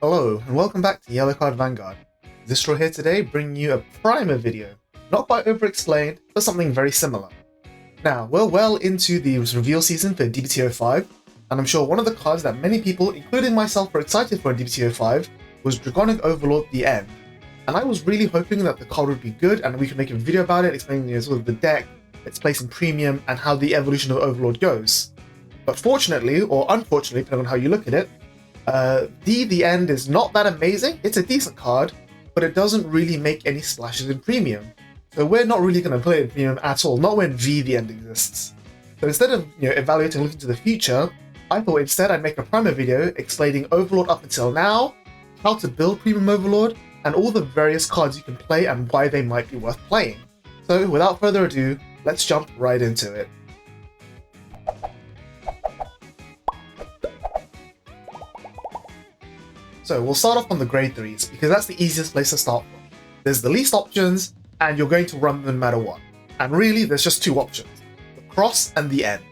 Hello, and welcome back to Yellow Card Vanguard. Zystral here today, bringing you a primer video. Not quite over-explained, but something very similar. Now, we're well into the reveal season for DBT05, and I'm sure one of the cards that many people, including myself, were excited for in DBT05 was Draconic Overlord The End. And I was really hoping that the card would be good, and we could make a video about it, explaining sort of the deck, its place in Premium, and how the evolution of Overlord goes. But fortunately, or unfortunately, depending on how you look at it, The End is not that amazing. It's a decent card, but it doesn't really make any splashes in Premium. So we're not really going to play it in Premium at all, not when The End exists. So instead of evaluating and looking to the future, I thought instead I'd make a primer video explaining Overlord up until now, how to build Premium Overlord, and all the various cards you can play and why they might be worth playing. So without further ado, let's jump right into it. So we'll start off on the grade 3s, because that's the easiest place to start from. There's the least options, and you're going to run them no matter what. And really, there's just two options, the Cross and the End.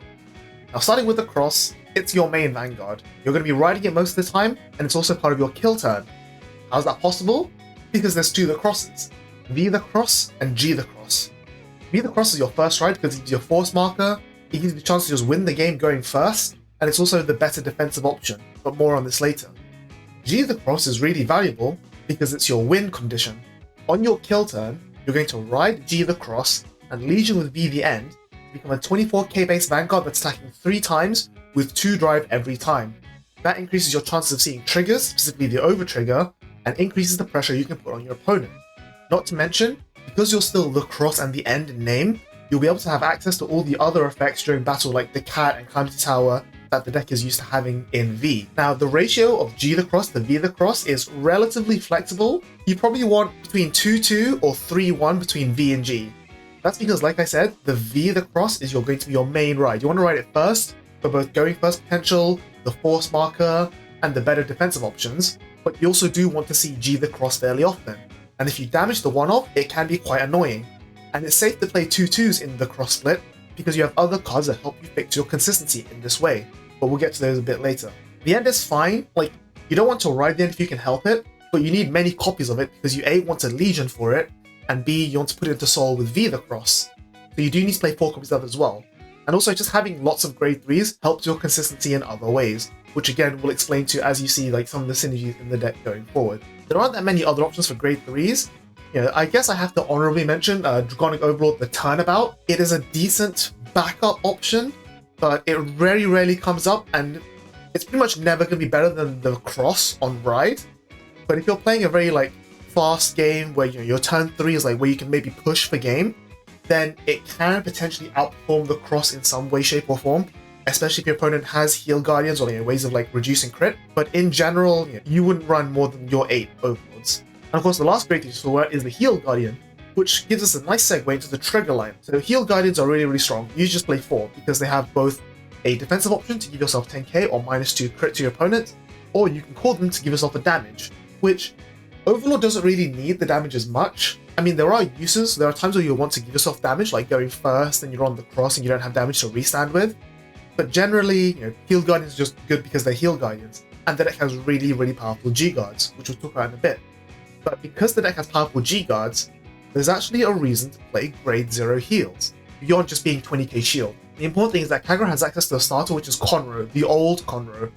Now starting with the Cross, it's your main Vanguard. You're going to be riding it most of the time, and it's also part of your kill turn. How's that possible? Because there's two the Crosses, V the Cross and G the Cross. V the Cross is your first ride because it gives you a force marker, it gives you the chance to just win the game going first, and it's also the better defensive option, but more on this later. G the Cross is really valuable because it's your win condition. On your kill turn, you're going to ride G the Cross and Legion with V the End to become a 24k base Vanguard that's attacking 3 times with 2 drive every time. That increases your chances of seeing triggers, specifically the over trigger, and increases the pressure you can put on your opponent. Not to mention, because you're still the Cross and the End in name, you'll be able to have access to all the other effects during battle like the Cat and Climb to Tower that the deck is used to having in V. Now, the ratio of G the Cross to V the Cross is relatively flexible. You probably want between 2-2 or 3-1 between V and G. That's because, like I said, the V the Cross is going to be your main ride. You want to ride it first for both going first potential, the force marker, and the better defensive options, but you also do want to see G the Cross fairly often. And if you damage the one-off, it can be quite annoying. And it's safe to play 2-2s in the cross split, because you have other cards that help you fix your consistency in this way, but we'll get to those a bit later. The End is fine, you don't want to ride the End if you can help it, but you need many copies of it because you A, want a Legion for it, and B, you want to put it into Soul with V the Cross. So you do need to play 4 copies of it as well. And also just having lots of grade 3s helps your consistency in other ways, which again we'll explain to you as you see some of the synergies in the deck going forward. There aren't that many other options for grade 3s. I guess I have to honorably mention Draconic Overlord the Turnabout. It is a decent backup option, but it very rarely comes up, and it's pretty much never going to be better than the Cross on Ride. But if you're playing a very fast game where your turn 3 is where you can maybe push for game, then it can potentially outperform the Cross in some way, shape or form, especially if your opponent has Heal Guardians or ways of reducing crit. But in general, you wouldn't run more than your 8 Overlords. And of course, the last great feature is the Heal Guardian, which gives us a nice segue into the trigger line. So Heal Guardians are really strong. You just play 4 because they have both a defensive option to give yourself 10k or -2 crit to your opponent, or you can call them to give yourself a damage, which Overlord doesn't really need the damage as much. I mean, there are uses. There are times where you want to give yourself damage, like going first and you're on the cross and you don't have damage to restand with. But generally, Heal Guardians are just good because they're Heal Guardians, and the deck has really powerful G Guards, which we'll talk about in a bit. But because the deck has powerful G Guards, there's actually a reason to play grade 0 heals, beyond just being 20k shield. The important thing is that Kagura has access to a starter which is Conroe, the old Conroe,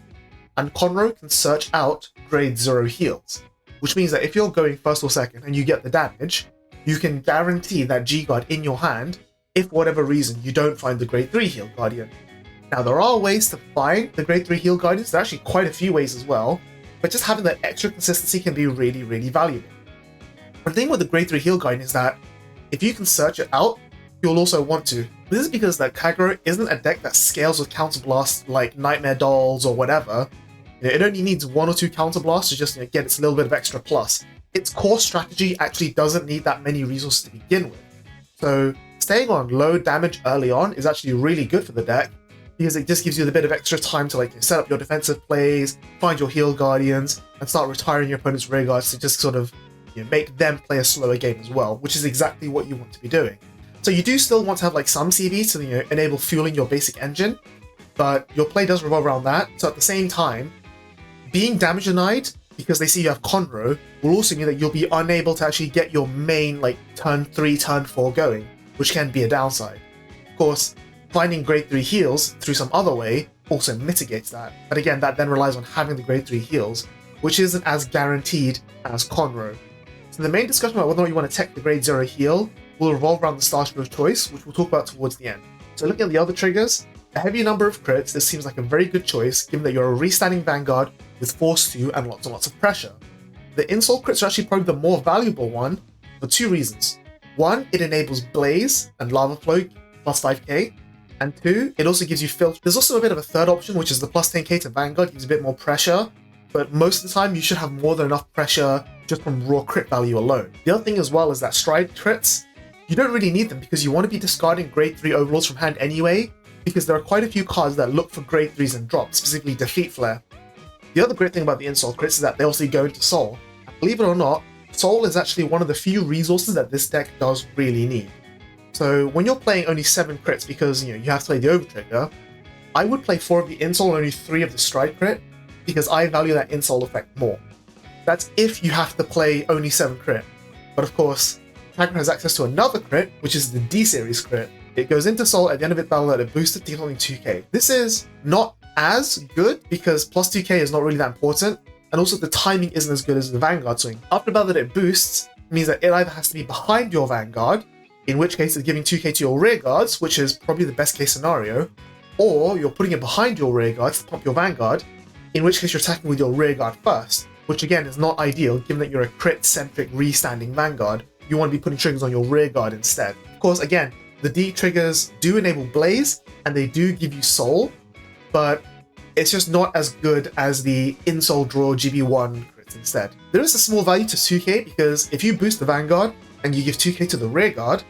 and Conroe can search out grade 0 heals, which means that if you're going first or second and you get the damage, you can guarantee that G Guard in your hand if for whatever reason you don't find the grade 3 Heal Guardian. Now there are ways to find the grade 3 Heal Guardians, there are actually quite a few ways as well, but just having that extra consistency can be really valuable. The thing with the grade 3 Heal Guardian is that if you can search it out, you'll also want to. This is because that Kagura isn't a deck that scales with counterblasts like Nightmare Dolls or whatever. It only needs 1 or 2 counterblasts to just get its little bit of extra plus. Its core strategy actually doesn't need that many resources to begin with. So staying on low damage early on is actually really good for the deck, because it just gives you a bit of extra time to set up your defensive plays, find your Heal Guardians, and start retiring your opponent's rear guards to just sort of make them play a slower game as well, which is exactly what you want to be doing. So you do still want to have some CVs to enable fueling your basic engine, but your play does revolve around that. So at the same time, being damage denied because they see you have Conroe, will also mean that you'll be unable to actually get your main like turn 3, turn 4 going, which can be a downside. Of course, finding grade 3 heals through some other way also mitigates that, but again, that then relies on having the grade 3 heals, which isn't as guaranteed as Conroe. So the main discussion about whether or not you want to tech the grade 0 heal will revolve around the starter of choice, which we'll talk about towards the end. So looking at the other triggers, a heavy number of crits, this seems like a very good choice given that you're a restanding Vanguard with Force 2 and lots and lots of pressure. The insult crits are actually probably the more valuable one for 2 reasons. 1, it enables Blaze and Lava Flow plus 5k, and 2, it also gives you filter. There's also a bit of a third option, which is the plus 10k to Vanguard, gives a bit more pressure, but most of the time you should have more than enough pressure just from raw crit value alone. The other thing as well is that stride crits, you don't really need them because you want to be discarding grade 3 overlords from hand anyway, because there are quite a few cards that look for grade 3s and drop, specifically Defeat Flare. The other great thing about the insult crits is that they also go into Soul. And believe it or not, Soul is actually one of the few resources that this deck does really need. So when you're playing only 7 crits because you have to play the Overtrigger, I would play 4 of the insult and only 3 of the stride crit, because I value that insult effect more. That's if you have to play only 7 crit. But of course, Tiger has access to another crit, which is the D-Series crit. It goes into Soul at the end of its battle at a boosted dealing 2k. This is not as good because plus 2k is not really that important, and also the timing isn't as good as the Vanguard swing. After battle that it boosts, it means that it either has to be behind your Vanguard, in which case it's giving 2k to your rear guards, which is probably the best case scenario, or you're putting it behind your rear guards to pump your Vanguard, in which case you're attacking with your rear guard first, which again is not ideal given that you're a crit-centric restanding Vanguard. You want to be putting triggers on your rear guard instead. Of course, again, the D triggers do enable Blaze, and they do give you Soul, but it's just not as good as the Insult Draw GB1 crits instead. There is a small value to 2k because if you boost the Vanguard and you give 2k to the rear guard,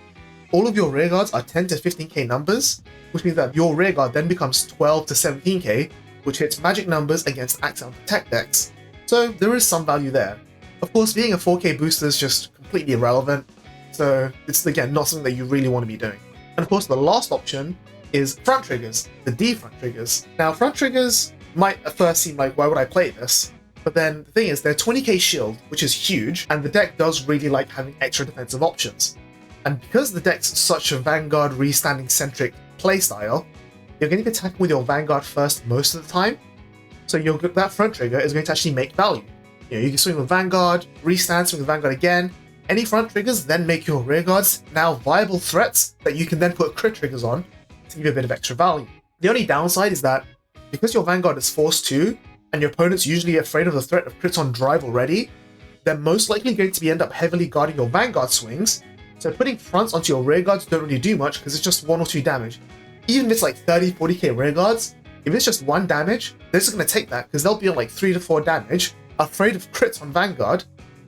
all of your rear guards are 10 to 15k numbers, which means that your rear guard then becomes 12 to 17k, which hits magic numbers against Act and Protect decks. So there is some value there. Of course, being a 4k booster is just completely irrelevant, so it's again not something that you really want to be doing. And of course, the last option is front triggers, the D front triggers. Now, front triggers might at first seem like, why would I play this? But then the thing is, they're 20k shield, which is huge, and the deck does really like having extra defensive options. And because the deck's such a Vanguard restanding centric playstyle, you're going to be attacking with your Vanguard first most of the time, so that front trigger is going to actually make value. You can swing with Vanguard, restand, swing with Vanguard again. Any front triggers then make your rear guards now viable threats that you can then put crit triggers on to give you a bit of extra value. The only downside is that because your Vanguard is Force 2 and your opponent's usually afraid of the threat of crits on drive already, they're most likely going to end up heavily guarding your Vanguard swings, so putting fronts onto your rear guards don't really do much because it's just 1 or 2 damage. Even if it's like 30-40k rear guards, if it's just 1 damage, they're just going to take that because they'll be on like 3 to 4 damage, afraid of crits on Vanguard,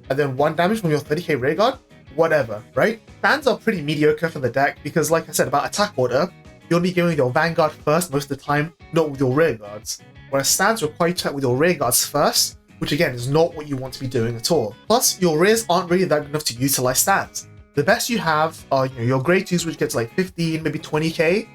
and then 1 damage from your 30k rear guard, whatever, right? Stands are pretty mediocre for the deck because, like I said about attack order, you'll be going with your Vanguard first most of the time, not with your rear guards. Whereas stands require you to attack with your rear guards first, which again is not what you want to be doing at all. Plus, your rears aren't really that good enough to utilize stands. The best you have are your grade 2s, which gets like 15, maybe 20k,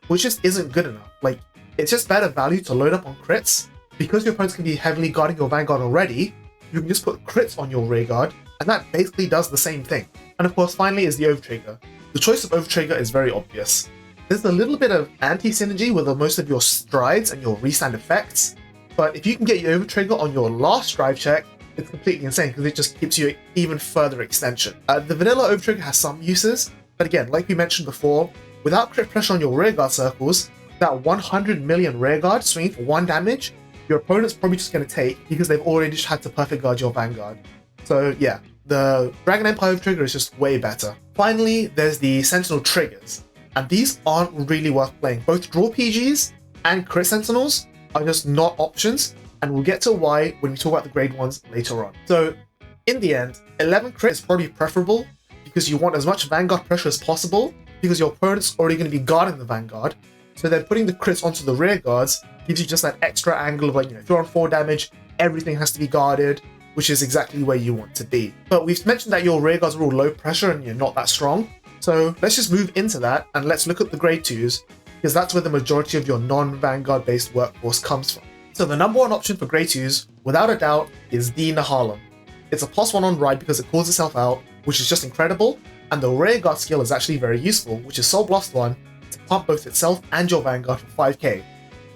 which just isn't good enough. Like, it's just better value to load up on crits. Because your opponent's going to be heavily guarding your Vanguard already, you can just put crits on your rear guard, and that basically does the same thing. And of course, finally is the Overtrigger. The choice of Overtrigger is very obvious. There's a little bit of anti-synergy with most of your strides and your restand effects, but if you can get your Overtrigger on your last drive check, it's completely insane because it just gives you even further extension. The vanilla Overtrigger has some uses, but again, like we mentioned before, without crit pressure on your rearguard circles, that 100 million rearguard swinging for 1 damage, your opponent's probably just going to take because they've already just had to perfect guard your Vanguard. So yeah, the Dragon Empire Overtrigger is just way better. Finally, there's the Sentinel triggers, and these aren't really worth playing. Both draw PGs and crit Sentinels are just not options, and we'll get to why when we talk about the grade 1s later on. So in the end, 11 crit is probably preferable because you want as much Vanguard pressure as possible because your opponent's already going to be guarding the Vanguard, so then putting the crits onto the rear guards gives you just that extra angle of like, if you're on 4 damage, everything has to be guarded, which is exactly where you want to be. But we've mentioned that your rear guards are all low pressure and you're not that strong, so let's just move into that and let's look at the grade 2s because that's where the majority of your non-Vanguard based workforce comes from. So the number one option for grade 2s, without a doubt, is D Nahalem. It's a +1 on ride because it calls itself out, which is just incredible, and the rearguard skill is actually very useful, which is Soul Blast 1 to pump both itself and your Vanguard for 5k.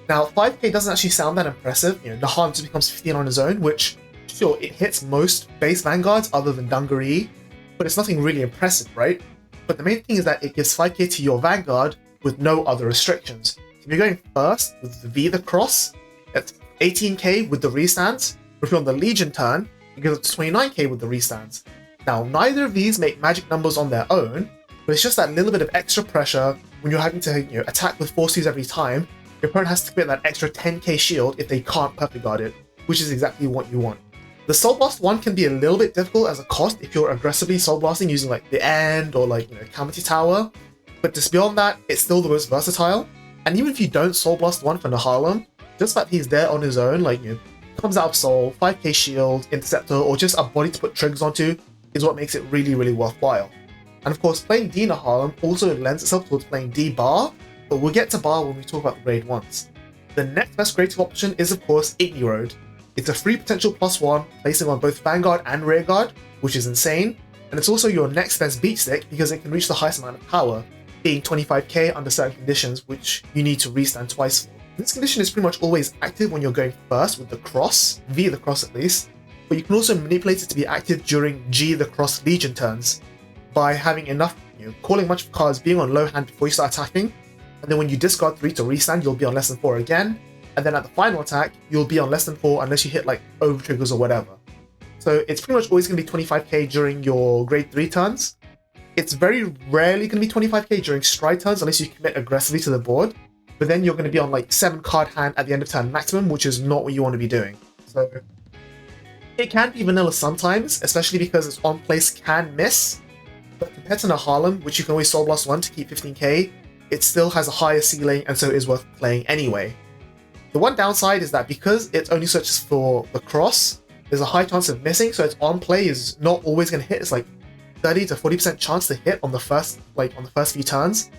Now 5k doesn't actually sound that impressive, Nahalem just becomes 15 on his own, which, sure, it hits most base Vanguards other than Dungaree, but it's nothing really impressive, right? But the main thing is that it gives 5k to your Vanguard with no other restrictions. If you're going first with the V the Cross, it's 18k with the restands, but if you're on the Legion turn, it goes up to 29k with the restands. Now, neither of these make magic numbers on their own, but it's just that little bit of extra pressure when you're having to attack with force use every time. Your opponent has to commit that extra 10k shield if they can't perfect guard it, which is exactly what you want. The Soul Blast 1 can be a little bit difficult as a cost if you're aggressively Soul Blasting using like the End or Calamity Tower, but just beyond that, it's still the most versatile. And even if you don't Soul Blast 1 for Nahalem, just that he's there on his own, comes out of Soul, 5k shield, Interceptor, or just a body to put triggers onto, is what makes it really, really worthwhile. And of course, playing D Nahalem also lends itself towards playing D Bar, but we'll get to Bar when we talk about the grade 1s. The next best grade 2 option is of course Igniroad. It's a free potential +1, placing on both Vanguard and Rearguard, which is insane, and it's also your next best beat stick because it can reach the highest amount of power, being 25k under certain conditions, which you need to restand twice for. This condition is pretty much always active when you're going first with the Cross, V the Cross at least, but you can also manipulate it to be active during G the Cross Legion turns by having enough, calling a bunch of cards being on low hand before you start attacking, and then when you discard 3 to restand, you'll be on less than 4 again, and then at the final attack, you'll be on less than 4 unless you hit over triggers or whatever. So it's pretty much always going to be 25k during your grade 3 turns. It's very rarely going to be 25k during stride turns unless you commit aggressively to the board, but then you're going to be on 7 card hand at the end of turn maximum, which is not what you want to be doing. So it can be vanilla sometimes, especially because its on place can miss, but compared to Nahalem, which you can always Soul Blast 1 to keep 15k, it still has a higher ceiling and so is worth playing anyway. The one downside is that because it only searches for the Cross, there's a high chance of missing, so its on play is not always going to hit. It's 30 to 40% chance to hit on the first few turns,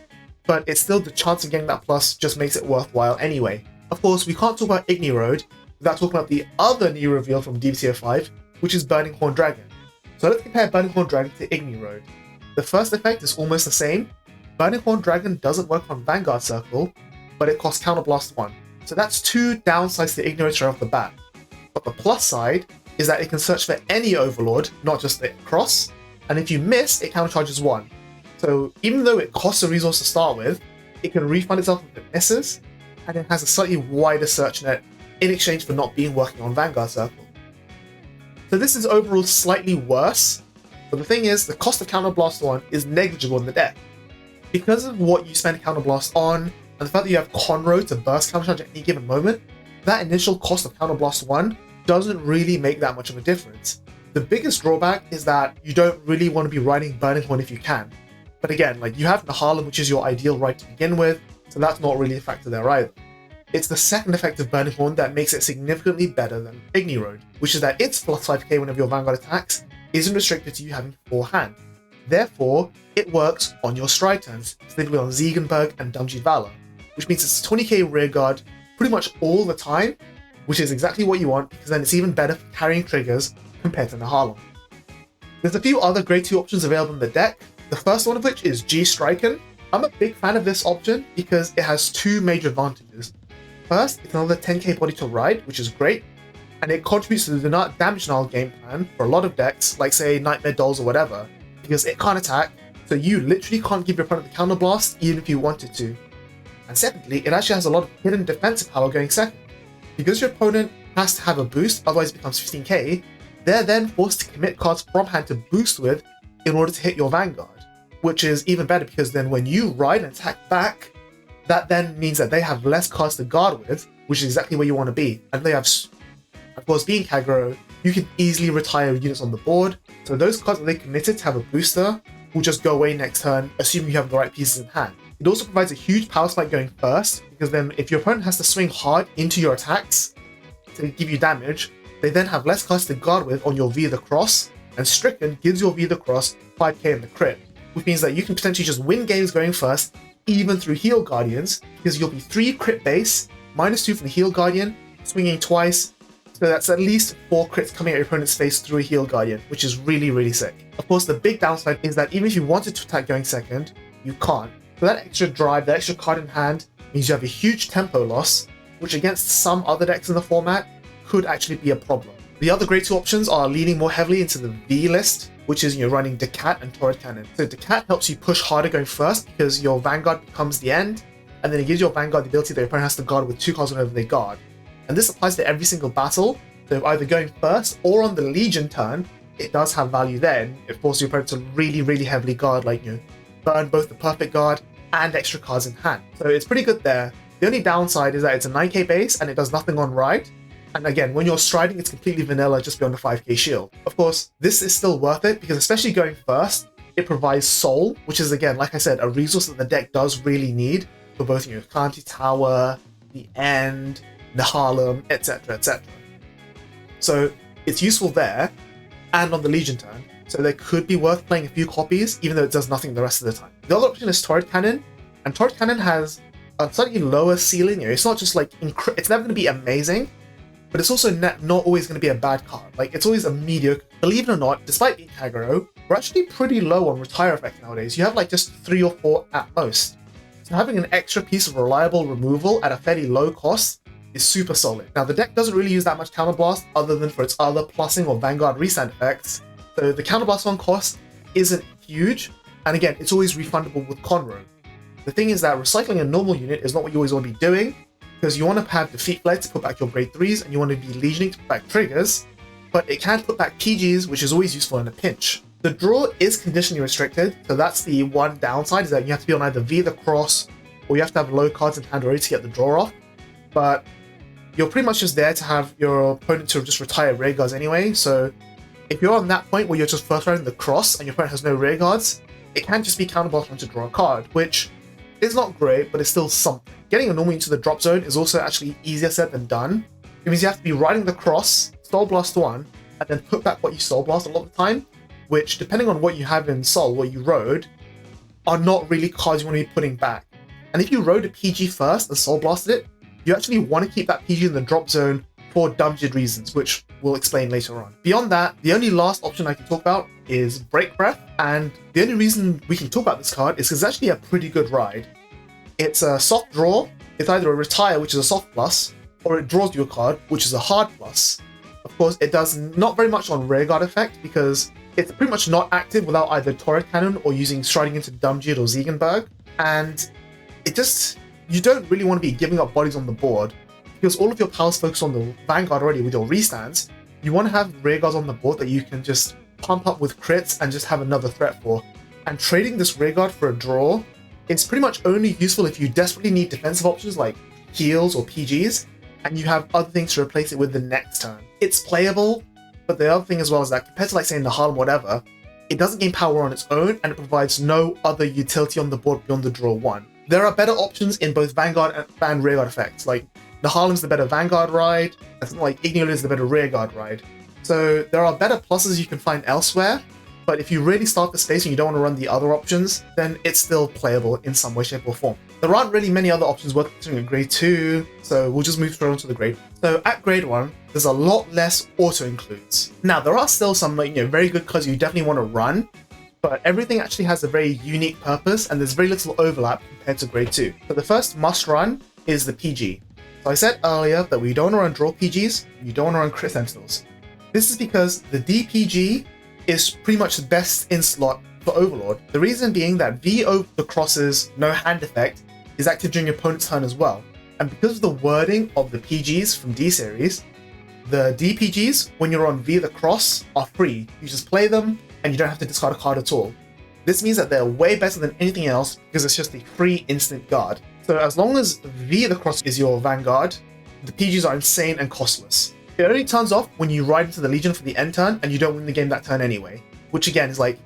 but it's still the chance of getting that plus just makes it worthwhile anyway. Of course, we can't talk about Igniroad without talking about the other new reveal from DBTO5, which is Burning Horn Dragon. So let's compare Burning Horn Dragon to Igniroad. The first effect is almost the same. Burning Horn Dragon doesn't work on Vanguard Circle, but it costs Counterblast 1. So that's 2 downsides to Igniroad straight off the bat. But the plus side is that it can search for any Overlord, not just the Cross, and if you miss, it countercharges 1. So even though it costs a resource to start with, it can refund itself if it misses, and it has a slightly wider search net in exchange for not being working on Vanguard Circle. So this is overall slightly worse, but the thing is, the cost of Counterblast 1 is negligible in the deck. Because of what you spend Counterblast on, and the fact that you have Conroe to burst Countercharge at any given moment, that initial cost of Counterblast 1 doesn't really make that much of a difference. The biggest drawback is that you don't really want to be riding Burning Horn if you can. But again, you have Nahalem, which is your ideal ride to begin with, so that's not really a factor there either. It's the second effect of Burning Horn that makes it significantly better than Igniroad, which is that its plus 5k whenever your Vanguard attacks isn't restricted to you having 4 hand. Therefore, it works on your stride turns, specifically on Ziegenberg and Dumjit Valor, which means it's 20k rearguard pretty much all the time, which is exactly what you want because then it's even better for carrying triggers compared to Nahalem. There's a few other grade 2 options available in the deck, the first one of which is G Striken. I'm a big fan of this option because it has 2 major advantages. First, it's another 10k body to ride, which is great, and it contributes to the damage denial game plan for a lot of decks, like say Nightmare Dolls or whatever, because it can't attack, so you literally can't give your opponent the counter blast even if you wanted to. And secondly, it actually has a lot of hidden defensive power going second. Because your opponent has to have a boost, otherwise it becomes 15k, they're then forced to commit cards from hand to boost with in order to hit your Vanguard, which is even better because then when you ride and attack back, that then means that they have less cards to guard with, which is exactly where you want to be. And they have, of course, being Kagero, you can easily retire units on the board, so those cards that they committed to have a booster will just go away next turn, assuming you have the right pieces in hand. It also provides a huge power spike going first, because then if your opponent has to swing hard into your attacks to give you damage, they then have less cards to guard with on your V the Cross, and Stricken gives your V the Cross 5k in the crit, which means that you can potentially just win games going first, even through Heal Guardians, because you'll be 3 crit base, -2 from the Heal Guardian, swinging twice, so that's at least 4 crits coming at your opponent's face through a heal guardian, which is really, really sick. Of course, the big downside is that even if you wanted to attack going second, you can't. So that extra drive, that extra card in hand, means you have a huge tempo loss, which against some other decks in the format could actually be a problem. The other grade 2 options are leaning more heavily into the V list, which is you're running Decat and Turret Cannon. So Decat helps you push harder going first because your Vanguard becomes the end, and then it gives your Vanguard the ability that your opponent has to guard with 2 cards whenever they guard. And this applies to every single battle, so either going first or on the Legion turn, it does have value then. It forces your opponent to really, really heavily guard, like, burn both the perfect guard and extra cards in hand. So it's pretty good there. The only downside is that it's a 9k base and it does nothing on ride. And again, when you're striding, it's completely vanilla just beyond the 5k shield. Of course, this is still worth it because especially going first, it provides Soul, which is, again, like I said, a resource that the deck does really need for both Kanti Tower, the End, the Harlem, etc, etc. So it's useful there and on the Legion turn, so they could be worth playing a few copies even though it does nothing the rest of the time. The other option is Turret Cannon, and Turret Cannon has a slightly lower ceiling. It's not just like, it's never going to be amazing, but it's also not always going to be a bad card. Like, it's always a mediocre. Believe it or not, despite being aggro, we're actually pretty low on retire effects nowadays. You have like just 3 or 4 at most. So having an extra piece of reliable removal at a fairly low cost is super solid. Now, the deck doesn't really use that much Counterblast other than for its other plussing or Vanguard restand effects, so the Counterblast on cost isn't huge, and again, it's always refundable with Conroe. The thing is that recycling a normal unit is not what you always want to be doing, because you want to have Defeat Flare to put back your grade 3s, and you want to be Legioning to put back triggers, but it can put back PGs, which is always useful in a pinch. The draw is conditionally restricted, so that's the one downside, is that you have to be on either V the Cross, or you have to have low cards in hand already to get the draw off, but you're pretty much just there to have your opponent to just retire rear guards anyway, so if you're on that point where you're just first running the Cross and your opponent has no rear guards, it can just be counterblast to draw a card, which is not great, but it's still something. Getting a normal into the drop zone is also actually easier said than done. It means you have to be riding the Cross, Soul Blast 1, and then put back what you Soul Blast a lot of the time, which, depending on what you have in Soul, what you rode, are not really cards you want to be putting back. And if you rode a PG first and Soul Blasted it, you actually want to keep that PG in the drop zone for dumb-shit reasons, which we'll explain later on. Beyond that, the only last option I can talk about is Break Breath, and the only reason we can talk about this card is because it's actually a pretty good ride. It's a soft draw, it's either a retire, which is a soft plus, or it draws you a card, which is a hard plus. Of course, it does not very much on rearguard effect, because it's pretty much not active without either Turret Cannon or using Striding into Dumjid or Ziegenberg, and it just, you don't really want to be giving up bodies on the board, because all of your powers focus on the Vanguard already with your restands. You want to have rearguards on the board that you can just pump up with crits and just have another threat for. And trading this rearguard for a draw is pretty much only useful if you desperately need defensive options like heals or PGs, and you have other things to replace it with the next turn. It's playable, but the other thing as well is that compared to like saying the Harlem whatever, it doesn't gain power on its own and it provides no other utility on the board beyond the draw 1. There are better options in both Vanguard and rearguard effects, like the Harlem's the better Vanguard ride, and something like Ignolid is the better rearguard ride. So there are better pluses you can find elsewhere, but if you really start the space and you don't want to run the other options, then it's still playable in some way, shape or form. There aren't really many other options worth considering at grade 2, so we'll just move straight on to the grade 1. So at grade 1, there's a lot less auto-includes. Now there are still some very good cards you definitely want to run, but everything actually has a very unique purpose and there's very little overlap compared to grade 2. So the first must run is the PG. So I said earlier that we don't want to run draw PGs, you don't want to run crit sentinels. This is because the DPG is pretty much the best in slot for Overlord. The reason being that V over the Cross's no hand effect is active during your opponent's turn as well. And because of the wording of the PGs from D series, the DPGs, when you're on V the Cross, are free. You just play them and you don't have to discard a card at all. This means that they're way better than anything else because it's just a free instant guard. So as long as V the Cross is your Vanguard, the PGs are insane and costless. It only turns off when you ride into the Legion for the end turn and you don't win the game that turn anyway. Which again is like,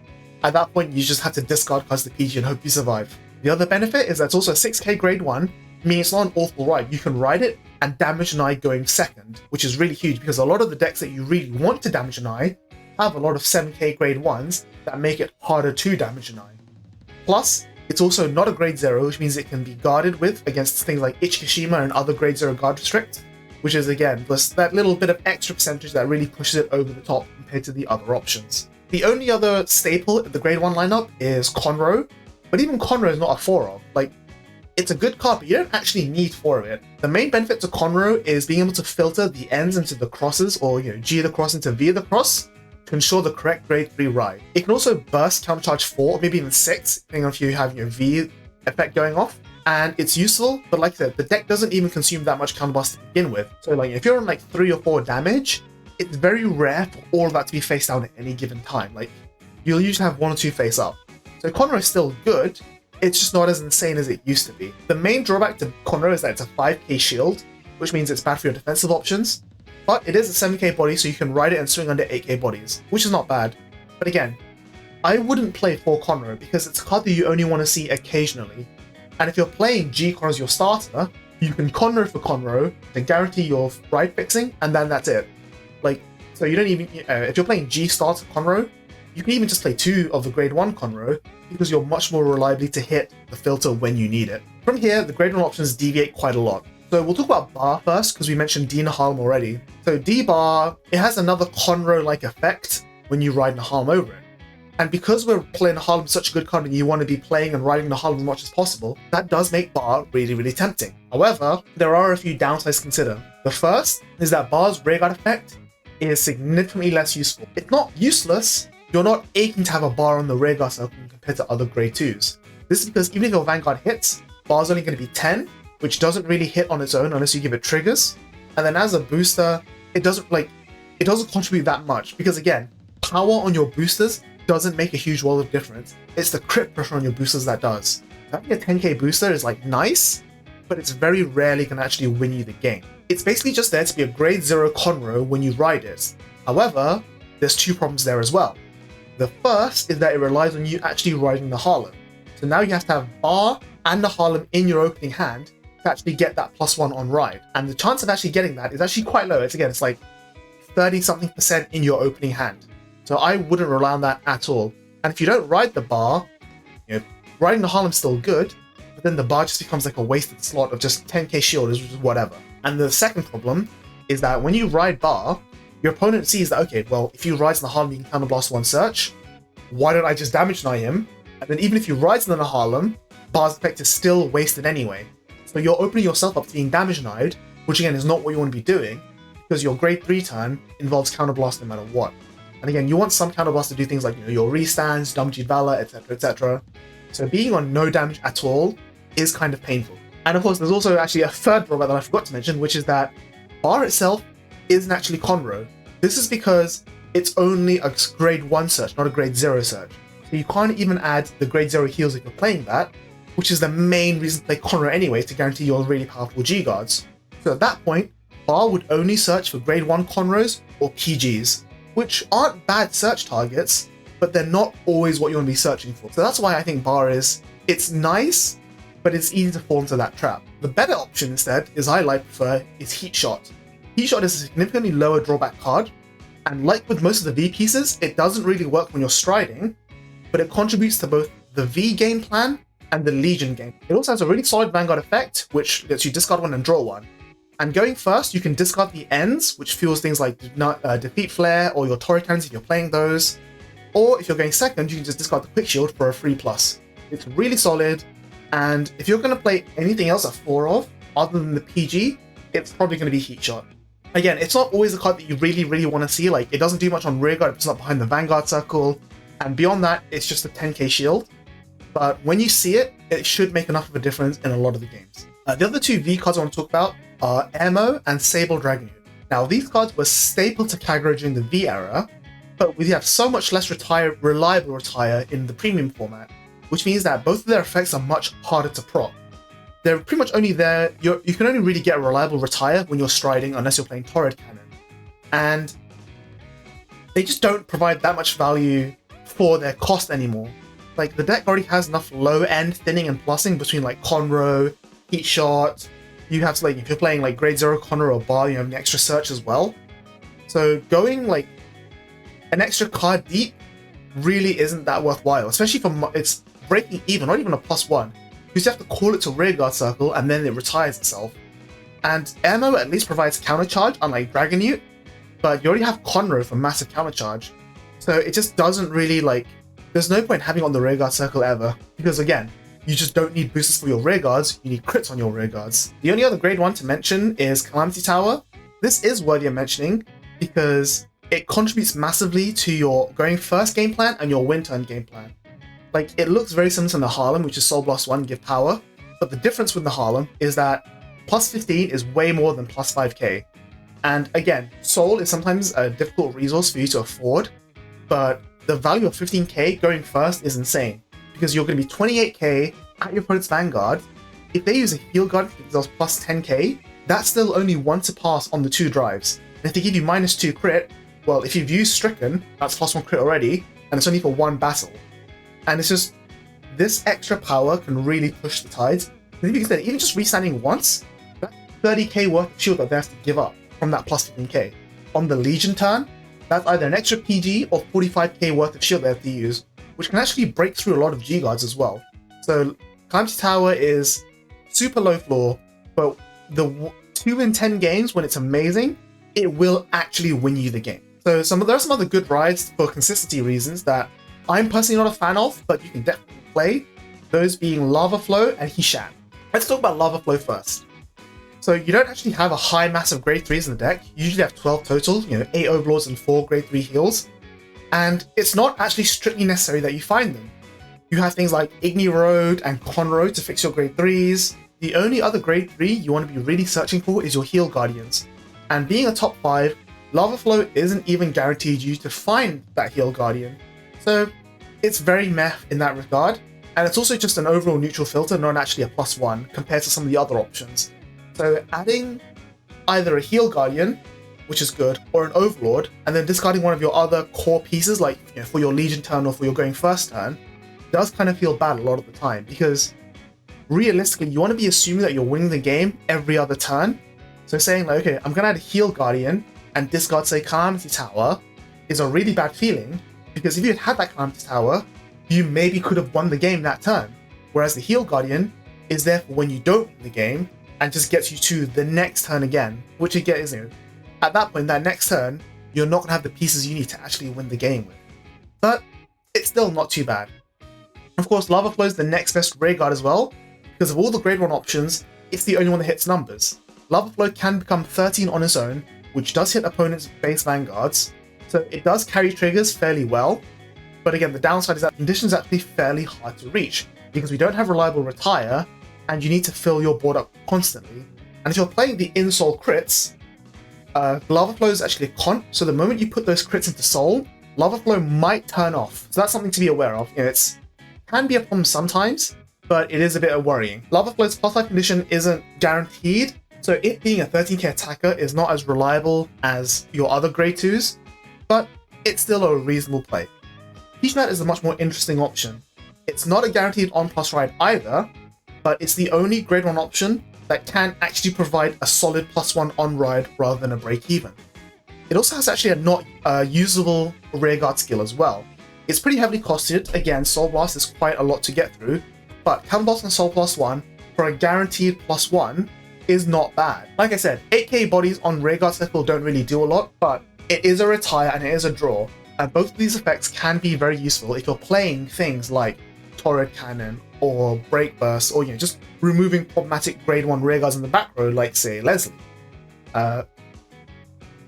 at that point you just have to discard cards to PG and hope you survive. The other benefit is that it's also a 6k grade 1, meaning it's not an awful ride. You can ride it and damage an eye going second, which is really huge because a lot of the decks that you really want to damage an eye have a lot of 7k grade 1s that make it harder to damage an eye. Plus, it's also not a grade 0, which means it can be guarded with against things like Ichikishima and other grade 0 guard restrict. which is again just that little bit of extra percentage that really pushes it over the top compared to the other options. The only other staple in the grade 1 lineup is Conroe, but even Conroe is not a 4 of. Like, it's a good card, but you don't actually need 4 of it. The main benefit to Conroe is being able to filter the ends into the crosses, or G of the cross into V of the cross, to ensure the correct grade 3 ride. It can also burst countercharge 4, or maybe even 6, depending on if you have your V effect going off. And it's useful, but like I said, the deck doesn't even consume that much counterblast to begin with. So like if you're on like 3 or 4 damage, it's very rare for all of that to be face down at any given time. Like, you'll usually have 1 or 2 face up. So Conroe is still good, it's just not as insane as it used to be. The main drawback to Conroe is that it's a 5k shield, which means it's bad for your defensive options, but it is a 7k body, so you can ride it and swing under 8k bodies, which is not bad. But again, I wouldn't play for Conroe because it's a card that you only want to see occasionally. And if you're playing G-Con as your starter, you can Conroe for Conroe to guarantee your ride fixing, and then that's it. Like, so you don't even, if you're playing G starter Conroe, you can even just play 2 of the grade 1 Conroe because you're much more reliably to hit the filter when you need it. From here, the grade 1 options deviate quite a lot. So we'll talk about Bar first because we mentioned D Nahalm already. So D-Bar, it has another Conroe-like effect when you ride Nahalm over it. And because we're playing Nahalm such a good card and you want to be playing and riding Nahalm as much as possible, that does make Bar really, really tempting. However, there are a few downsides to consider. The first is that Bar's Rearguard effect is significantly less useful. It's not useless, you're not aching to have a Bar on the Rearguard circle compared to other grade 2s. This is because even if your Vanguard hits, Bar's only going to be 10, which doesn't really hit on its own unless you give it triggers. And then as a booster, it doesn't contribute that much because again, power on your boosters doesn't make a huge world of difference. It's the crit pressure on your boosters that does. Having a 10k booster is like nice, but it's very rarely can actually win you the game. It's basically just there to be a grade 0 Conroe when you ride it. However, there's 2 problems there as well. The first is that it relies on you actually riding the Nahalm. So now you have to have Bar and the Nahalm in your opening hand to actually get that +1 on ride. And the chance of actually getting that is actually quite low. It's like 30-something% in your opening hand. So I wouldn't rely on that at all. And if you don't ride the Bar, riding the Nahalm's still good, but then the Bar just becomes like a wasted slot of just 10k shield, which is whatever. And the second problem is that when you ride Bar, your opponent sees that, okay, well, if you ride the Nahalm, you can counterblast 1 search. Why don't I just damage deny him? And then even if you ride the Nahalm, Bar's effect is still wasted anyway. So you're opening yourself up to being damage denied, which again is not what you want to be doing, because your grade 3 turn involves counterblast no matter what. And again, you want some counterblast to do things like your restands, Damaged Valor, etc, etc. So being on no damage at all is kind of painful. And of course, there's also actually a third drawback that I forgot to mention, which is that Bar itself isn't actually Conroe. This is because it's only a grade 1 search, not a grade 0 search. So you can't even add the grade 0 heals if you're playing that, which is the main reason to play Conroe anyway, to guarantee your really powerful G-Guards. So at that point, Bar would only search for grade 1 Conroes or PGs, which aren't bad search targets, but they're not always what you want to be searching for. So that's why I think Bar it's nice, but it's easy to fall into that trap. The better option instead, prefer, is Heat Shot. Heat Shot is a significantly lower drawback card, and like with most of the V pieces, it doesn't really work when you're striding, but it contributes to both the V game plan and the Legion game. It also has a really solid Vanguard effect, which lets you discard 1 and draw 1. And going first, you can discard the ends, which fuels things like Defeat Flare or your Torrid Cannons if you're playing those. Or if you're going second, you can just discard the Quick Shield for a free plus. It's really solid, and if you're going to play anything else at 4 of, other than the PG, it's probably going to be Heat Shot. Again, it's not always a card that you really, really want to see. Like, it doesn't do much on Rearguard if it's not behind the Vanguard circle, and beyond that, it's just a 10k shield. But when you see it, it should make enough of a difference in a lot of the games. The other 2 V cards I want to talk about are Airmo and Sable Dragon. Now, these cards were staple to Kagura during the V era, but we have so much less reliable retire in the premium format, which means that both of their effects are much harder to proc. They're pretty much only there, you can only really get a reliable retire when you're striding unless you're playing Torrid Cannon. And they just don't provide that much value for their cost anymore. Like, the deck already has enough low-end thinning and plussing between like Conroe, Heat Shot. You have to, like, if you're playing like grade 0 Conroe or Bar, you have an extra search as well. So going like an extra card deep really isn't that worthwhile, especially for it's breaking even, not even a +1, because you have to call it to Rearguard circle and then it retires itself. And Ammo at least provides counter charge, unlike Dragon Newt, but you already have Conroe for massive counter charge. So it just doesn't really there's no point having it on the rearguard circle ever, because again, you just don't need boosters for your rearguards, you need crits on your rearguards. The only other grade 1 to mention is Calamity Tower. This is worthy of mentioning because it contributes massively to your going first game plan and your win turn game plan. It looks very similar to the Harlem, which is Soul Blast 1, give power, but the difference with the Harlem is that plus 15 is way more than plus 5k. And again, Soul is sometimes a difficult resource for you to afford, but the value of 15k going first is insane, because you're going to be 28k at your opponent's Vanguard. If they use a heal guard that does plus 10k, that's still only 1 to pass on the 2 drives. And if they give you minus 2 crit, well, if you've used Stricken, that's plus 1 crit already, and it's only for 1 battle. And it's just, this extra power can really push the tides. And like I said, even just restanding once, that's 30k worth of shield that they have to give up from that plus 15k. On the Legion turn, that's either an extra PG or 45k worth of shield they have to use, which can actually break through a lot of G-guards as well. So Calamity Tower is super low floor, but the 2 in 10 games when it's amazing, it will actually win you the game. So there are some other good rides for consistency reasons that I'm personally not a fan of, but you can definitely play, those being Lava Flow and Hishan. Let's talk about Lava Flow first. So you don't actually have a high mass of grade 3s in the deck. You usually have 12 total, 8 Overlords and 4 grade 3 heals. And it's not actually strictly necessary that you find them. You have things like Igni Road and Conroe to fix your grade 3s. The only other grade 3 you want to be really searching for is your Heal Guardians. And being a top 5, Lava Flow isn't even guaranteed you to find that Heal Guardian. So it's very meh in that regard. And it's also just an overall neutral filter, not actually a +1 compared to some of the other options. So adding either a Heal Guardian, which is good, or an Overlord, and then discarding one of your other core pieces, like for your Legion turn or for your going first turn, does kind of feel bad a lot of the time, because realistically, you want to be assuming that you're winning the game every other turn. So saying okay, I'm going to add a Heal Guardian and discard, say, Calamity Tower is a really bad feeling, because if you had that Calamity Tower, you maybe could have won the game that turn. Whereas the Heal Guardian is there for when you don't win the game, and just gets you to the next turn again, which again is at that point, that next turn, you're not going to have the pieces you need to actually win the game with. But it's still not too bad. Of course, Lava Flow is the next best rearguard as well, because of all the grade 1 options, it's the only one that hits numbers. Lava Flow can become 13 on its own, which does hit opponents' base Vanguards, so it does carry triggers fairly well, but again, the downside is that conditions are actually fairly hard to reach, because we don't have reliable retire, and you need to fill your board up constantly. And if you're playing the in-soul crits, Lava Flow is actually a con, so the moment you put those crits into Soul, Lava Flow might turn off. So that's something to be aware of. It can be a problem sometimes, but it is a bit worrying. Lava Flow's +5 condition isn't guaranteed, so it being a 13k attacker is not as reliable as your other grade 2s, but it's still a reasonable play. Peachmat is a much more interesting option. It's not a guaranteed on-plus ride either, but it's the only grade 1 option that can actually provide a solid +1 on ride rather than a break even. It also has actually a not usable rearguard skill as well. It's pretty heavily costed, again, Soul Blast is quite a lot to get through, but Cannon Blast and Soul +1 for a guaranteed +1 is not bad. Like I said, 8k bodies on rearguard circle don't really do a lot, but it is a retire and it is a draw, and both of these effects can be very useful if you're playing things like Torrid Cannon or Break Burst, or just removing problematic grade 1 rearguards in the back row, like say Leslie.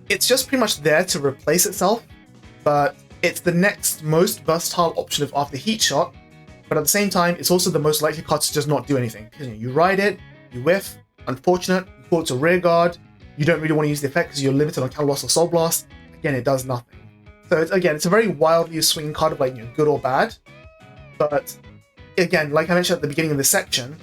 It's just pretty much there to replace itself, but it's the next most versatile option after Heat Shot, but at the same time, it's also the most likely card to just not do anything. Because you ride it, you whiff, unfortunate, you pull it to rearguard, you don't really want to use the effect because you're limited on Counter Blast or Soul Blast, again, it does nothing. So it's a very wildly swinging card of good or bad, but again, like I mentioned at the beginning of this section,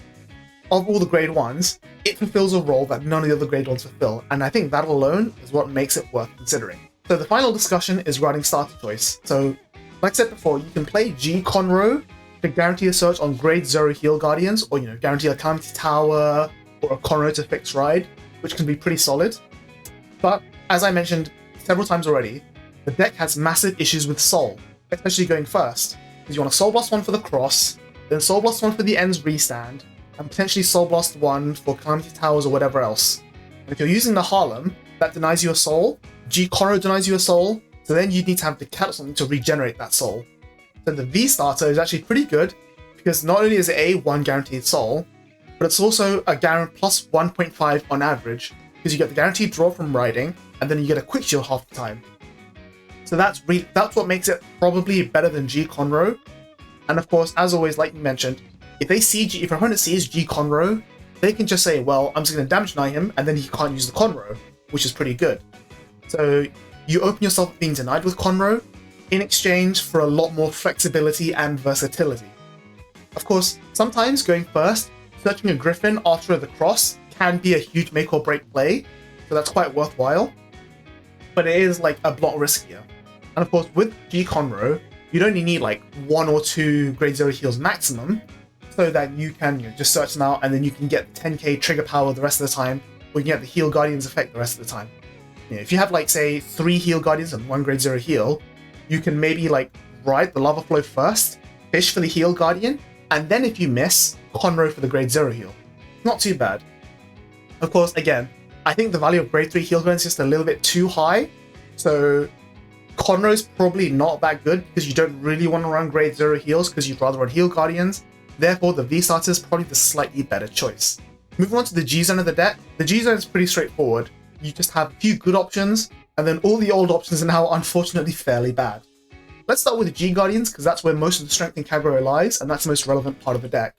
of all the grade 1s, it fulfills a role that none of the other grade 1s fulfill, and I think that alone is what makes it worth considering. So the final discussion is regarding starter choice. So, like I said before, you can play G Conroe to guarantee a search on grade 0 Heal Guardians, or guarantee a Calamity Tower or a Conroe to fix ride, which can be pretty solid. But, as I mentioned several times already, the deck has massive issues with Soul, especially going first, because you want a Soul Blast 1 for the cross, then Soul Blast 1 for the ends restand, and potentially Soul Blast 1 for Calamity Towers or whatever else. And if you're using the Harlem, that denies you a soul. G Conro denies you a soul, so then you need to have the cat or something to regenerate that soul. So the V starter is actually pretty good, because not only is it one guaranteed soul, but it's also a plus 1.5 on average, because you get the guaranteed draw from riding, and then you get a quick shield half the time. So that's what makes it probably better than G Conro. And of course, as always, like you mentioned, if your opponent sees G Conro, they can just say, well, I'm just going to damage deny him, and then he can't use the Conro, which is pretty good. So you open yourself being denied with Conro in exchange for a lot more flexibility and versatility. Of course, sometimes going first, searching a Griffin after the cross can be a huge make or break play, so that's quite worthwhile, but it is like a lot riskier. And of course, with G Conro, you'd only need like 1 or 2 grade 0 heals maximum, so that you can just search them out and then you can get 10k trigger power the rest of the time, or you can get the Heal Guardians effect the rest of the time. If you have like say 3 Heal Guardians and 1 grade 0 heal, you can maybe like ride the Lava Flow first, fish for the Heal Guardian, and then if you miss, Conro for the grade 0 heal. Not too bad. Of course, again, I think the value of grade 3 heal guardians is just a little bit too high, so Conro's probably not that good because you don't really want to run grade 0 heals because you'd rather run Heal Guardians. Therefore, the V-Starter is probably the slightly better choice. Moving on to the G-Zone of the deck, the G-Zone is pretty straightforward. You just have a few good options, and then all the old options are now unfortunately fairly bad. Let's start with the G-Guardians because that's where most of the strength in Kagero lies, and that's the most relevant part of the deck.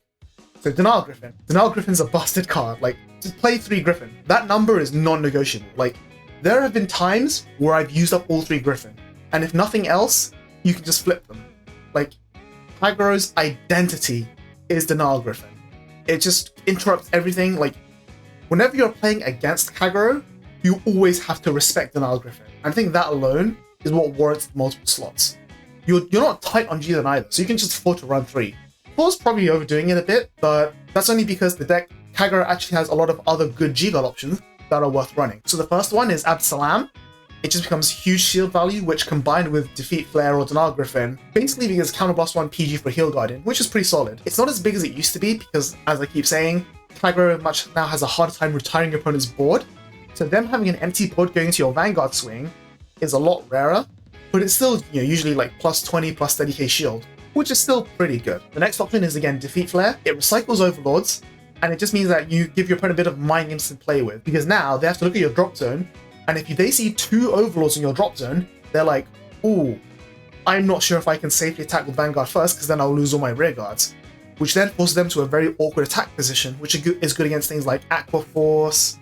So Denial Griffin. Denial Griffin's a busted card. Like, to play 3 Griffin, that number is non-negotiable. Like, there have been times where I've used up all 3 Griffin, and if nothing else, you can just flip them. Like, Kagero's identity is Denial Griffin. It just interrupts everything. Like, whenever you're playing against Kagero, you always have to respect Denial Griffin. And I think that alone is what warrants multiple slots. You're not tight on G-Zone either, so you can just afford to run 3. 4's probably overdoing it a bit, but that's only because the deck Kagero actually has a lot of other good G-God options that are worth running. So the first one is Absalam. It just becomes huge shield value, which combined with Defeat Flare or Denial Griffin, basically because Counterblast 1 PG for Heal Guardian, which is pretty solid. It's not as big as it used to be because, as I keep saying, Kagero much now has a harder time retiring your opponent's board, so them having an empty board going into your Vanguard swing is a lot rarer, but it's still usually like plus 20 plus 30k shield, which is still pretty good. The next option is again Defeat Flare. It recycles Overlords, and it just means that you give your opponent a bit of mind games to play with, because now they have to look at your drop zone, and if they see 2 Overlords in your drop zone, they're like, ooh, I'm not sure if I can safely attack with Vanguard first, because then I'll lose all my rear guards, which then forces them to a very awkward attack position, which is good against things like Aqua Force,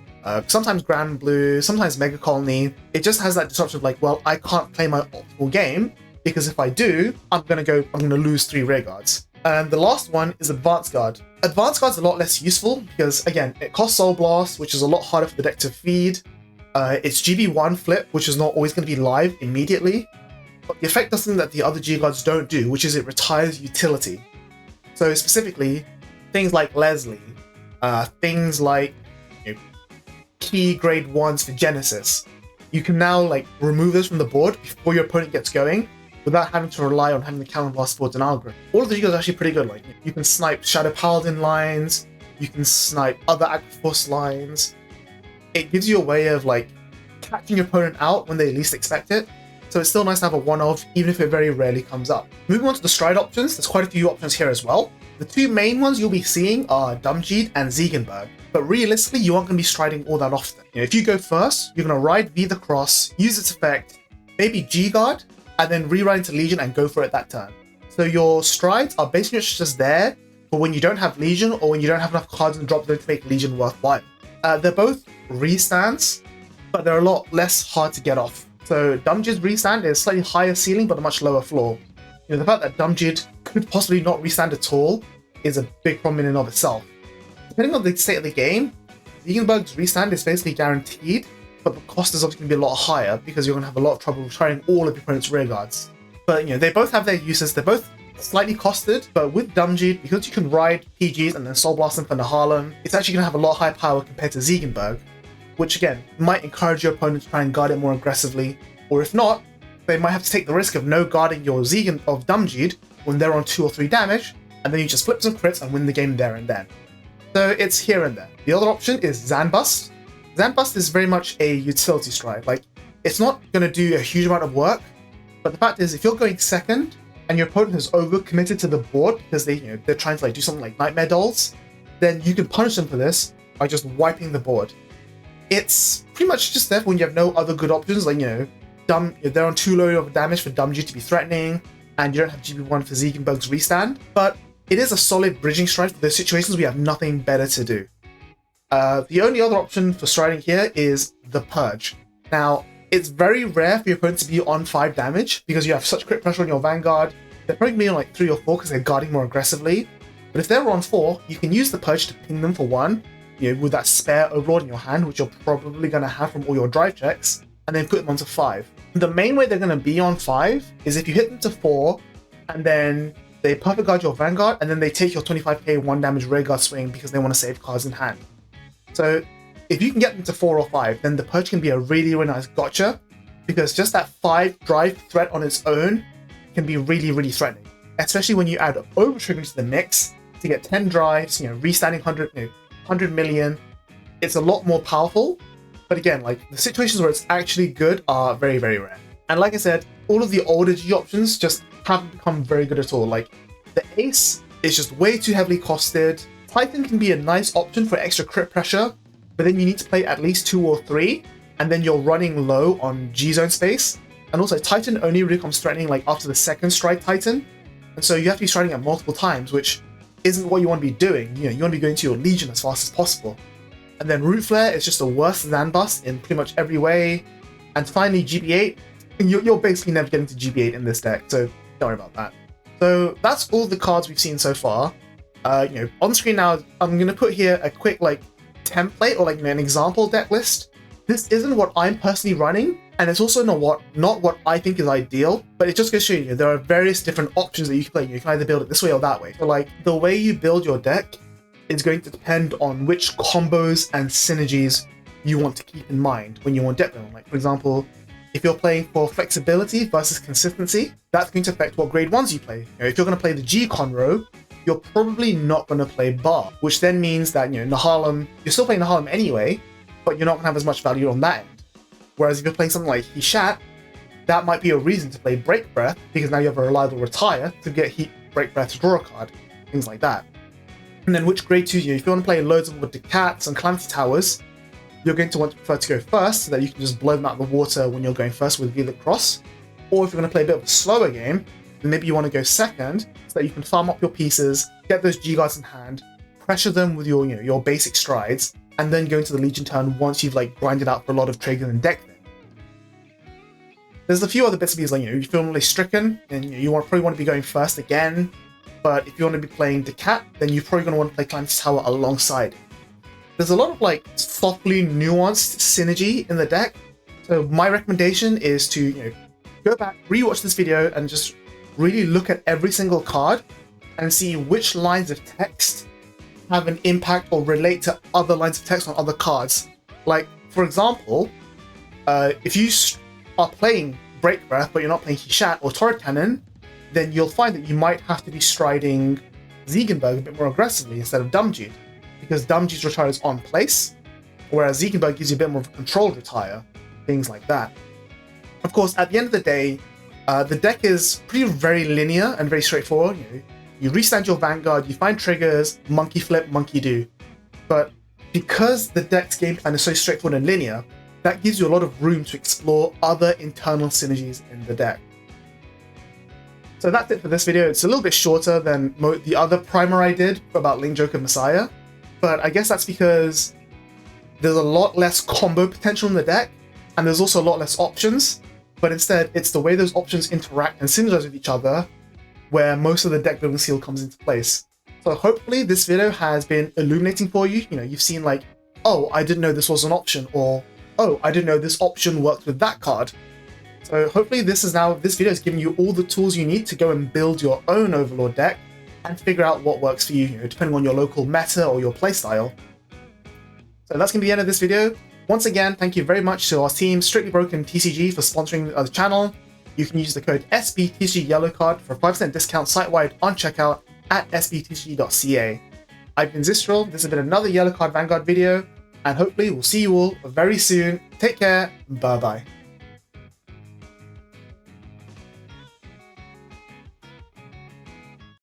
sometimes Grand Blue, sometimes Mega Colony. It just has that disruption of like, well, I can't play my optimal game, because if I do, I'm gonna lose 3 rear guards. And the last one is Advanced Guard. Advanced Guard's a lot less useful because, again, it costs Soul Blast, which is a lot harder for the deck to feed. It's GB1 flip, which is not always going to be live immediately. But the effect does something that the other G-Guards don't do, which is it retires utility. So specifically, things like Leslie, things like key grade 1s for Genesis. You can now like remove those from the board before your opponent gets going, without having to rely on having the Counterblast for Denial Grip. All of the G-Guards are actually pretty good. Like, you can snipe Shadow Paladin lines, you can snipe other Aqua Force lines. It gives you a way of like catching your opponent out when they least expect it, so it's still nice to have a one-off, even if it very rarely comes up. Moving on to the Stride options, there's quite a few options here as well. The 2 main ones you'll be seeing are Dumjeed and Ziegenberg, but realistically you aren't going to be striding all that often. If you go first, you're going to ride V the Cross, use its effect, maybe G-Guard, and then reride into Legion and go for it that turn. So your strides are basically just there for when you don't have Legion or when you don't have enough cards in the drop zone to make Legion worthwhile. They're both restands, but they're a lot less hard to get off. So Dumjeed's restand is slightly higher ceiling but a much lower floor. The fact that Dumjeed could possibly not restand at all is a big problem in and of itself. Depending on the state of the game, Ziegenberg's restand is basically guaranteed, but the cost is obviously going to be a lot higher because you're going to have a lot of trouble retiring all of your opponent's rear guards. But they both have their uses. They're both slightly costed, but with Dumjeed, because you can ride PGs and then Soul Blast them from the Harlem, it's actually going to have a lot higher power compared to Ziegenberg, which again might encourage your opponent to try and guard it more aggressively, or if not, they might have to take the risk of no guarding your of Dumjeed when they're on 2 or 3 damage, and then you just flip some crits and win the game there and then. So it's here and there. The other option is Zanbust. Zambust is very much a utility stride. Like, it's not going to do a huge amount of work, but the fact is, if you're going second and your opponent is over-committed to the board because they're trying to like do something like Nightmare Dolls, then you can punish them for this by just wiping the board. It's pretty much just there when you have no other good options, like, they're on too low of damage for Dumb G to be threatening, and you don't have GB1 for Ziegenberg's restand, but it is a solid bridging stride for those situations we have nothing better to do. The only other option for striding here is the Purge. Now, it's very rare for your opponent to be on 5 damage because you have such crit pressure on your Vanguard. They're probably going to be on like 3 or 4 because they're guarding more aggressively. But if they're on 4, you can use the Purge to ping them for 1, with that spare Overlord in your hand, which you're probably going to have from all your drive checks, and then put them onto 5. The main way they're going to be on 5 is if you hit them to 4, and then they perfect guard your Vanguard, and then they take your 25k 1 damage rearguard swing because they want to save cards in hand. So if you can get them to 4 or 5, then the Purge can be a really, really nice gotcha, because just that 5 drive threat on its own can be really, really threatening, especially when you add over triggering to the mix to get 10 drives, restanding 100 million. It's a lot more powerful, but again, like, the situations where it's actually good are very, very rare. And like I said, all of the older G options just haven't become very good at all. Like, the Ace is just way too heavily costed. Titan can be a nice option for extra crit pressure, but then you need to play at least 2 or 3, and then you're running low on G-Zone space. And also, Titan only really becomes threatening like after the second stride Titan, and so you have to be striding at multiple times, which isn't what you want to be doing. You want to be going to your Legion as fast as possible. And then Root Flare is just a worse Zambust in pretty much every way. And finally, GB8, you're basically never getting to GB8 in this deck, so don't worry about that. So that's all the cards we've seen so far. On screen now, I'm going to put here a quick template or an example deck list. This isn't what I'm personally running, and it's also not what I think is ideal, but it just goes to show you there are various different options that you can play. You can either build it this way or that way. So the way you build your deck is going to depend on which combos and synergies you want to keep in mind when you want deck building. Like, for example, if you're playing for flexibility versus consistency, that's going to affect what grade 1s you play. If you're going to play the G-Con row, you're probably not going to play Bar, which then means that, Nahalem, you're still playing Nahalem anyway, but you're not going to have as much value on that end. Whereas if you're playing something like Hishat, that might be a reason to play Break Breath, because now you have a reliable retire to get Break Breath to draw a card, things like that. And then which grade 2, if you want to play loads of the Cats and Calamity Towers, you're going to want to prefer to go first, so that you can just blow them out of the water when you're going first with Violet Cross. Or if you're going to play a bit of a slower game, then maybe you want to go second, so that you can farm up your pieces, get those G-Guards in hand, pressure them with your basic strides, and then go into the Legion turn once you've grinded out for a lot of triggers and deck thing. There's a few other bits of these, if you feel really stricken, and you probably want to be going first again, but if you want to be playing Decat, then you're probably going to want to play Calamity Tower alongside. There's a lot of softly nuanced synergy in the deck, so my recommendation is to go back, rewatch this video, and just really look at every single card and see which lines of text have an impact or relate to other lines of text on other cards. Like, for example, if you are playing Break Breath but you're not playing Hishat or Turret Cannon, then you'll find that you might have to be striding Ziegenberg a bit more aggressively instead of Dumjid, because Dumjid's retire is on place, whereas Ziegenberg gives you a bit more of a controlled retire, things like that. Of course, at the end of the day, the deck is very linear and very straightforward. You restand your Vanguard, you find triggers, monkey flip, monkey do. But because the deck's game plan is so straightforward and linear, that gives you a lot of room to explore other internal synergies in the deck. So that's it for this video. It's a little bit shorter than the other primer I did about Link Joker Messiah, but I guess that's because there's a lot less combo potential in the deck, and there's also a lot less options, but instead it's the way those options interact and synergize with each other where most of the deck building skill comes into place. So hopefully this video has been illuminating for you. You've seen oh, I didn't know this was an option, or oh, I didn't know this option worked with that card. So hopefully this video is giving you all the tools you need to go and build your own Overlord deck and figure out what works for you, depending on your local meta or your playstyle. So that's going to be the end of this video. Once again, thank you very much to our team, Strictly Broken TCG, for sponsoring the channel. You can use the code SBTCG Yellowcard for a 5% discount site-wide on checkout at sbtcg.ca. I've been Zystral. This has been another Yellowcard Vanguard video, and hopefully we'll see you all very soon. Take care, bye bye.